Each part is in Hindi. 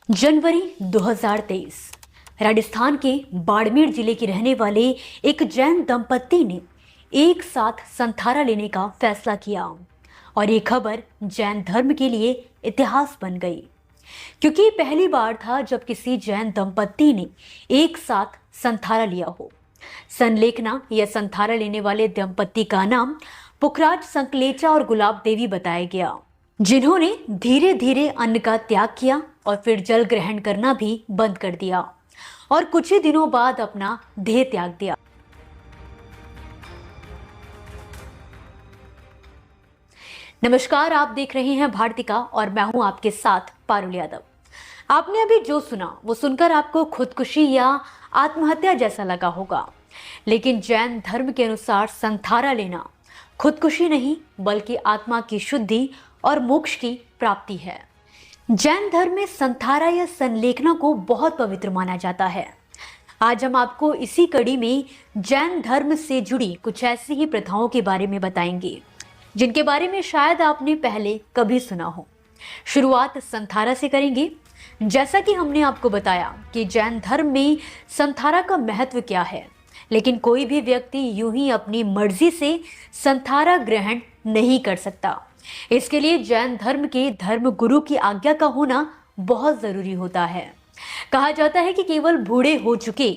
जनवरी 2023 राजस्थान के बाड़मेर जिले के रहने वाले एक जैन दंपत्ति ने एक साथ संथारा लेने का फैसला किया और ये खबर जैन धर्म के लिए इतिहास बन गई, क्योंकि पहली बार था जब किसी जैन दंपत्ति ने एक साथ संथारा लिया हो। संलेखना या संथारा लेने वाले दंपत्ति का नाम पुखराज संकलेचा और गुलाब देवी बताया गया, जिन्होंने धीरे धीरे अन्न का त्याग किया और फिर जल ग्रहण करना भी बंद कर दिया और कुछ ही दिनों बाद अपना देह त्याग दिया। नमस्कार, आप देख रहे हैं भारतिका और मैं हूं आपके साथ पारुल यादव। आपने अभी जो सुना वो सुनकर आपको खुदकुशी या आत्महत्या जैसा लगा होगा, लेकिन जैन धर्म के अनुसार संथारा लेना खुदकुशी नहीं बल्कि आत्मा की शुद्धि और मोक्ष की प्राप्ति है। जैन धर्म में संथारा या संलेखना को बहुत पवित्र माना जाता है। आज हम आपको इसी कड़ी में जैन धर्म से जुड़ी कुछ ऐसी ही प्रथाओं के बारे में बताएंगे जिनके बारे में शायद आपने पहले कभी सुना हो। शुरुआत संथारा से करेंगे। जैसा कि हमने आपको बताया कि जैन धर्म में संथारा का महत्व क्या है, लेकिन कोई भी व्यक्ति यूं ही अपनी मर्जी से संथारा ग्रहण नहीं कर सकता। इसके लिए जैन धर्म के धर्म गुरु की आज्ञा का होना बहुत जरूरी होता है। कहा जाता है कि केवल बूढ़े हो चुके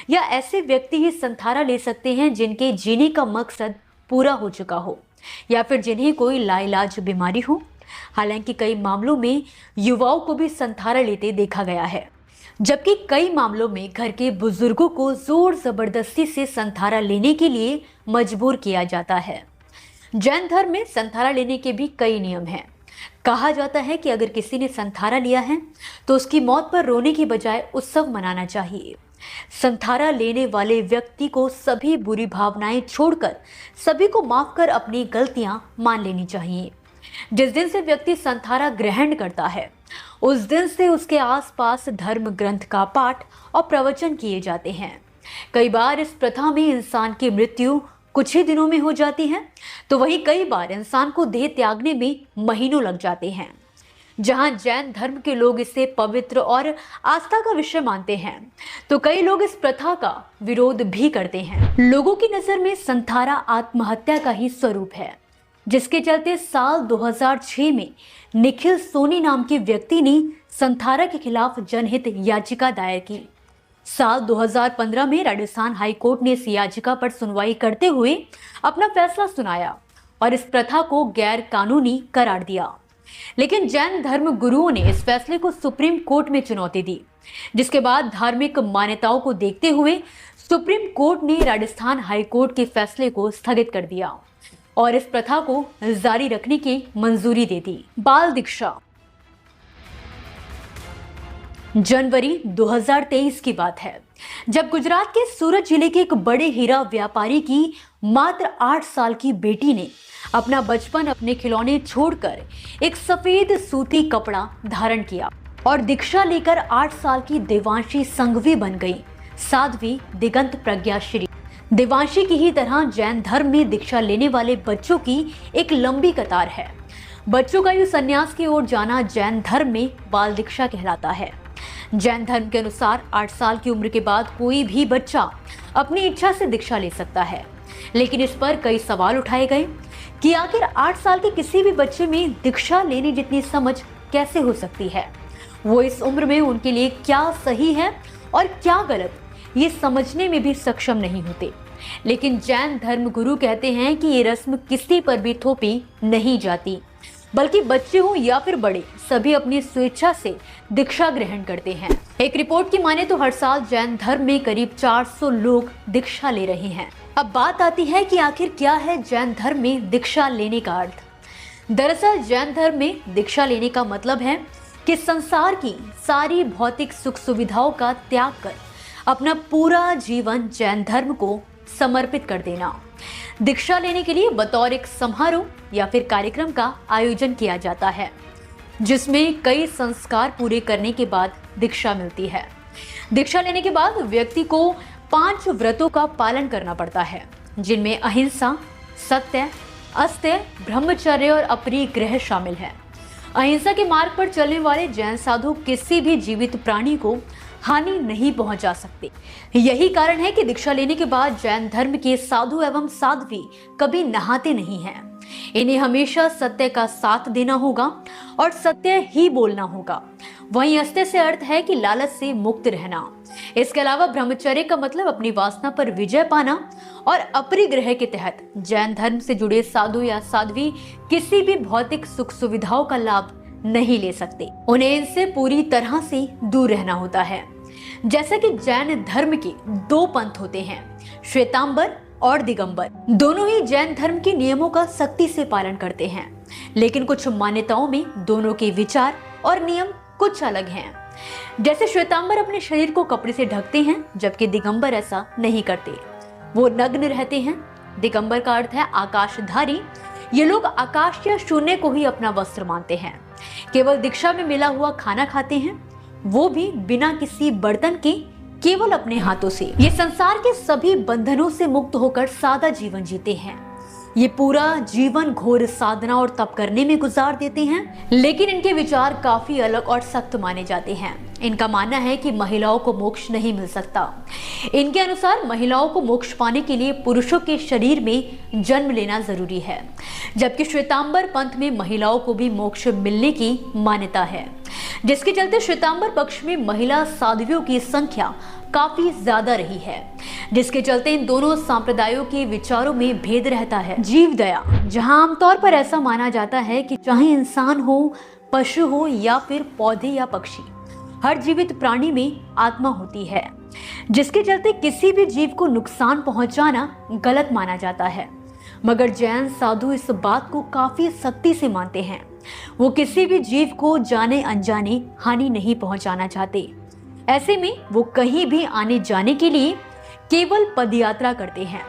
या ऐसे व्यक्ति ही संथारा ले सकते हैं जिनके जीने का मकसद पूरा हो चुका हो या फिर जिन्हें कोई लाइलाज बीमारी हो। हालांकि कई मामलों में युवाओं को भी संथारा लेते देखा गया है, जबकि कई मामलों में घर के बुजुर्गों को जोर जबरदस्ती से संथारा लेने के लिए मजबूर किया जाता है। जैन धर्म में संथारा लेने के भी कई नियम हैं। कहा जाता है कि अगर किसी ने संथारा लिया है तो उसकी मौत पर रोने की बजाय उत्सव मनाना चाहिए। संथारा लेने वाले व्यक्ति को सभी बुरी भावनाएं छोड़कर सभी को माफ कर अपनी गलतियां मान लेनी चाहिए। जिस दिन से व्यक्ति संथारा ग्रहण करता है उस दिन से उसके आसपास धर्म ग्रंथ का पाठ और प्रवचन किए जाते हैं। कई बार इस प्रथा में इंसान की मृत्यु कुछ ही दिनों में हो जाती है, तो वहीं कई बार इंसान को देह त्यागने में महीनों लग जाते हैं। जहां जैन धर्म के लोग इसे पवित्र और आस्था का विषय मानते हैं, तो कई लोग इस प्रथा का विरोध भी करते हैं। लोगों की नजर में संथारा आत्महत्या का ही स्वरूप है, जिसके चलते साल 2006 में निखिल सोनी नाम के व्यक्ति ने संथारा के खिलाफ जनहित याचिका दायर की। साल 2015 में राजस्थान हाई कोर्ट ने इस याचिका पर सुनवाई करते हुए अपना फैसला सुनाया और इस प्रथा को गैर कानूनी करार दिया। लेकिन जैन धर्म गुरुओं ने इस फैसले को सुप्रीम कोर्ट में चुनौती दी, जिसके बाद धार्मिक मान्यताओं को देखते हुए सुप्रीम कोर्ट ने राजस्थान हाई कोर्ट के फैसले को स्थगित कर दिया और इस प्रथा को जारी रखने की मंजूरी दे दी। बाल दीक्षा। जनवरी 2023 की बात है, जब गुजरात के सूरत जिले के एक बड़े हीरा व्यापारी की मात्र 8 साल की बेटी ने अपना बचपन अपने खिलौने छोड़कर एक सफेद सूती कपड़ा धारण किया और दीक्षा लेकर 8 साल की देवांशी संघवी बन गई साध्वी दिगंत प्रज्ञाश्री। देवांशी की ही तरह जैन धर्म में दीक्षा लेने वाले बच्चों की एक लंबी कतार है। बच्चों का यह संन्यास की ओर जाना जैन धर्म में बाल दीक्षा कहलाता है। जैन धर्म के अनुसार 8 साल की उम्र के बाद कोई भी बच्चा अपनी इच्छा से दीक्षा ले सकता है, लेकिन इस पर कई सवाल उठाए गए कि आखिर 8 साल के किसी भी बच्चे में दीक्षा लेने जितनी समझ कैसे हो सकती है। वो इस उम्र में उनके लिए क्या सही है और क्या गलत, ये समझने में भी सक्षम नहीं होते। लेकिन जैन धर्म गुरु कहते हैं कि ये रस्म किसी पर भी थोपी नहीं जाती, बल्कि बच्चे हो या फिर बड़े, सभी अपनी स्वेच्छा से दीक्षा ग्रहण करते हैं। एक रिपोर्ट की माने तो हर साल जैन धर्म में करीब 400 लोग दीक्षा ले रहे हैं। अब बात आती है कि आखिर क्या है जैन धर्म में दीक्षा लेने का अर्थ। दरअसल जैन धर्म में दीक्षा लेने का मतलब है कि संसार की सारी भौतिक सुख सुविधाओं का त्याग कर अपना पूरा जीवन जैन धर्म को समर्पित कर देना। दीक्षा लेने के लिए बतौर एक समारोह या फिर कार्यक्रम का आयोजन किया जाता है, जिसमें कई संस्कार पूरे करने के बाद दीक्षा मिलती है। दीक्षा लेने के बाद व्यक्ति को 5 व्रतों का पालन करना पड़ता है, जिनमें अहिंसा, सत्य, अस्त्य, ब्रह्मचर्य और अपरिग्रह शामिल है। अहिंसा के मार्ग पर चलने वाले जैन साधु किसी भी जीवित प्राणी को हानि नहीं पहुंचा सकते। यही कारण है कि दीक्षा लेने के बाद जैन धर्म के साधु एवं साध्वी कभी नहाते नहीं हैं। इन्हें हमेशा सत्य का साथ देना होगा और सत्य ही बोलना होगा। वहीं अस्त्य से अर्थ है कि लालच से मुक्त रहना। इसके अलावा ब्रह्मचर्य का मतलब अपनी वासना पर विजय पाना और अपरिग्रह के तहत जैन धर्म से जुड़े साधु या साध्वी किसी भी भौतिक सुख सुविधाओं का लाभ नहीं ले सकते। उन्हें इनसे पूरी तरह से दूर रहना होता है। जैसे कि जैन धर्म के दो पंथ होते हैं, श्वेतांबर और दिगंबर। दोनों ही जैन धर्म के नियमों का सख्ती से पालन करते हैं, लेकिन कुछ मान्यताओं में दोनों के विचार और नियम कुछ अलग हैं। जैसे श्वेतांबर अपने शरीर को कपड़े से ढकते हैं, जबकि दिगंबर ऐसा नहीं करते। वो नग्न रहते हैं। दिगंबर का अर्थ है आकाशधारी। ये लोग आकाश या शून्य को ही अपना वस्त्र मानते हैं। केवल दीक्षा में मिला हुआ खाना खाते हैं, वो भी बिना किसी बर्तन के, केवल अपने हाथों से। ये संसार के सभी बंधनों से मुक्त होकर सादा जीवन जीते हैं। ये पूरा जीवन घोर साधना और तप करने में गुजार देते हैं, लेकिन इनके विचार काफी अलग और सख्त माने जाते हैं। इनका मानना है कि महिलाओं को मोक्ष नहीं मिल सकता। इनके अनुसार महिलाओं को मोक्ष पाने के लिए पुरुषों के शरीर में जन्म लेना जरूरी है, जबकि श्वेतांबर पंथ में महिलाओं को भी मोक्ष मिलने की मान्यता है, जिसके चलते श्वेतांबर पक्ष में महिला साध्वियों की संख्या काफी ज्यादा रही है, जिसके चलते इन दोनों संप्रदायों के विचारों में भेद रहता है। जीव दया, जहां आमतौर पर ऐसा माना जाता है कि चाहे इंसान हो, पशु हो या फिर पौधे या पक्षी, हर जीवित प्राणी में आत्मा होती है, जिसके चलते किसी भी जीव को नुकसान पहुंचाना गलत माना जाता है। मगर जैन साधु इस बात को काफी सख्ती से मानते हैं। वो किसी भी जीव को जाने अनजाने हानि नहीं पहुंचाना चाहते। ऐसे में वो कहीं भी आने जाने के लिए केवल पदयात्रा करते हैं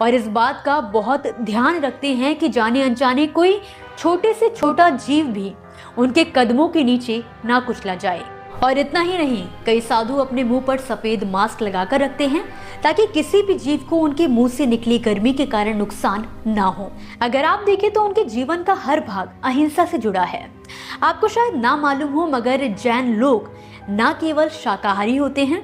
और इस बात का बहुत ध्यान रखते हैं कि जाने अनजाने कोई छोटे से छोटा जीव भी उनके कदमों के नीचे ना कुचला जाए। और इतना ही नहीं, कई साधु अपने मुंह पर सफेद मास्क लगाकर रखते हैं ताकि किसी भी जीव को उनके मुंह से निकली गर्मी के कारण नुकसान ना हो। अगर आप देखें तो उनके जीवन का हर भाग अहिंसा से जुड़ा है। आपको शायद ना मालूम हो, मगर जैन लोग ना केवल शाकाहारी होते हैं,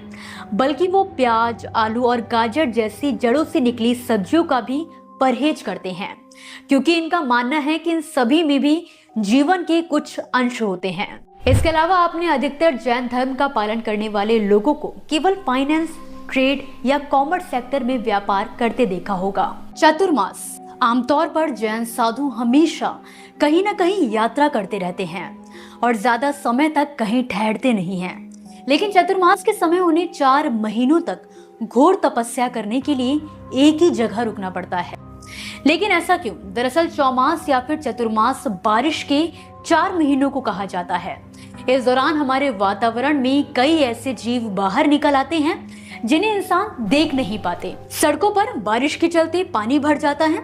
बल्कि वो प्याज, आलू और गाजर जैसी जड़ों से निकली सब्जियों का भी परहेज करते हैं, क्योंकि इनका मानना है कि इन सभी में भी जीवन के कुछ अंश होते हैं। इसके अलावा आपने अधिकतर जैन धर्म का पालन करने वाले लोगों को केवल फाइनेंस, ट्रेड या कॉमर्स सेक्टर में व्यापार करते देखा होगा। चतुर्मास, आमतौर पर जैन साधु हमेशा कहीं ना कहीं यात्रा करते रहते हैं और ज्यादा समय तक कहीं ठहरते नहीं हैं। लेकिन चतुर्मास के समय उन्हें 4 महीनों तक घोर तपस्या करने के लिए एक ही जगह रुकना पड़ता है। लेकिन ऐसा क्यों? दरअसल चौमास या फिर चतुर्मास बारिश के 4 महीनों को कहा जाता है। इस दौरान हमारे वातावरण में कई ऐसे जीव बाहर निकल आते हैं जिन्हें इंसान देख नहीं पाते। सड़कों पर बारिश के चलते पानी भर जाता है,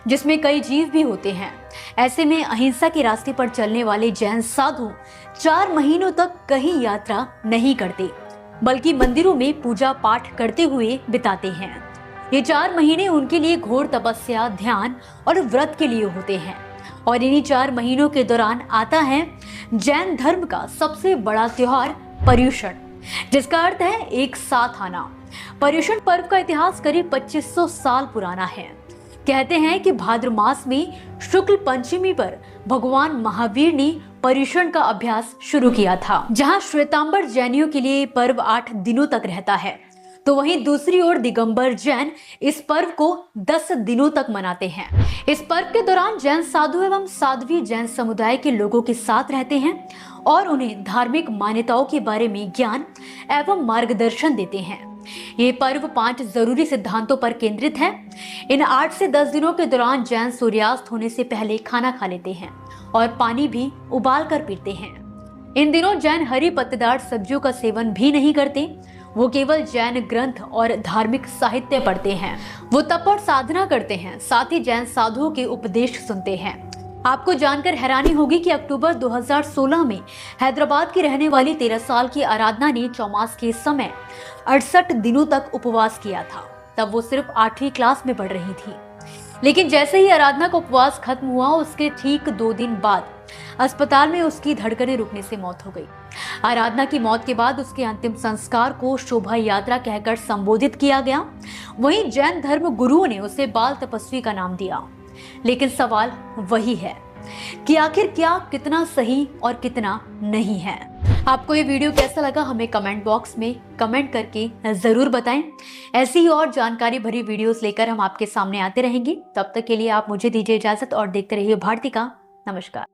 जिसमें कई जीव भी होते हैं। ऐसे में अहिंसा के रास्ते पर चलने वाले जैन साधु 4 महीनों तक कहीं यात्रा नहीं करते, बल्कि मंदिरों में पूजा पाठ करते हुए बिताते हैं। ये 4 महीने उनके लिए घोर तपस्या, ध्यान और व्रत के लिए होते हैं। और इन्हीं 4 महीनों के दौरान आता है जैन धर्म का सबसे बड़ा त्योहार पर्युषण, जिसका अर्थ है एक साथ आना। पर्युषण पर्व का इतिहास करीब 2500 साल पुराना है। कहते हैं कि भाद्र मास में शुक्ल पंचमी पर भगवान महावीर ने पर्युषण का अभ्यास शुरू किया था। जहां श्वेतांबर जैनियों के लिए पर्व 8 दिनों तक रहता है, तो वहीं दूसरी ओर दिगंबर जैन इस पर्व को 10 दिनों तक मनाते हैं। इस पर्व के दौरान जैन साधु एवं साध्वी जैन समुदाय के लोगों के साथ रहते हैं और उन्हें धार्मिक मान्यताओं के बारे में ज्ञान एवं मार्गदर्शन देते हैं। ये पर्व 5 जरूरी सिद्धांतों पर केंद्रित है। इन 8 से 10 दिनों के दौरान जैन सूर्यास्त होने से पहले खाना खा लेते हैं और पानी भी उबाल कर पीते हैं। इन दिनों जैन हरी पत्तेदार सब्जियों का सेवन भी नहीं करते। वो केवल जैन ग्रंथ और धार्मिक साहित्य पढ़ते हैं। वो तप और साधना करते हैं, साथ ही जैन साधुओं के उपदेश सुनते हैं। आपको जानकर हैरानी होगी कि अक्टूबर 2016 में हैदराबाद की रहने वाली 13 साल की आराधना ने चौमास के समय 68 दिनों तक उपवास किया था। तब वो सिर्फ 8वीं क्लास में पढ़ रही थी। लेकिन जैसे ही आराधना का उपवास खत्म हुआ, उसके ठीक 2 दिन बाद अस्पताल में उसकी धड़कनें रुकने से मौत हो गई। आराधना की मौत के बाद उसके अंतिम संस्कार को शोभा यात्रा कहकर संबोधित किया गया। वहीं जैन धर्म गुरुओं ने उसे बाल तपस्वी का नाम दिया। लेकिन सवाल वही है कि आखिर क्या कितना सही और कितना नहीं है। आपको ये वीडियो कैसा लगा हमें कमेंट बॉक्स में कमेंट करके जरूर बताएं। ऐसी ही और जानकारी भरी वीडियोस लेकर हम आपके सामने आते रहेंगे। तब तक के लिए आप मुझे दीजिए इजाजत और देखते रहिए भारती का। नमस्कार।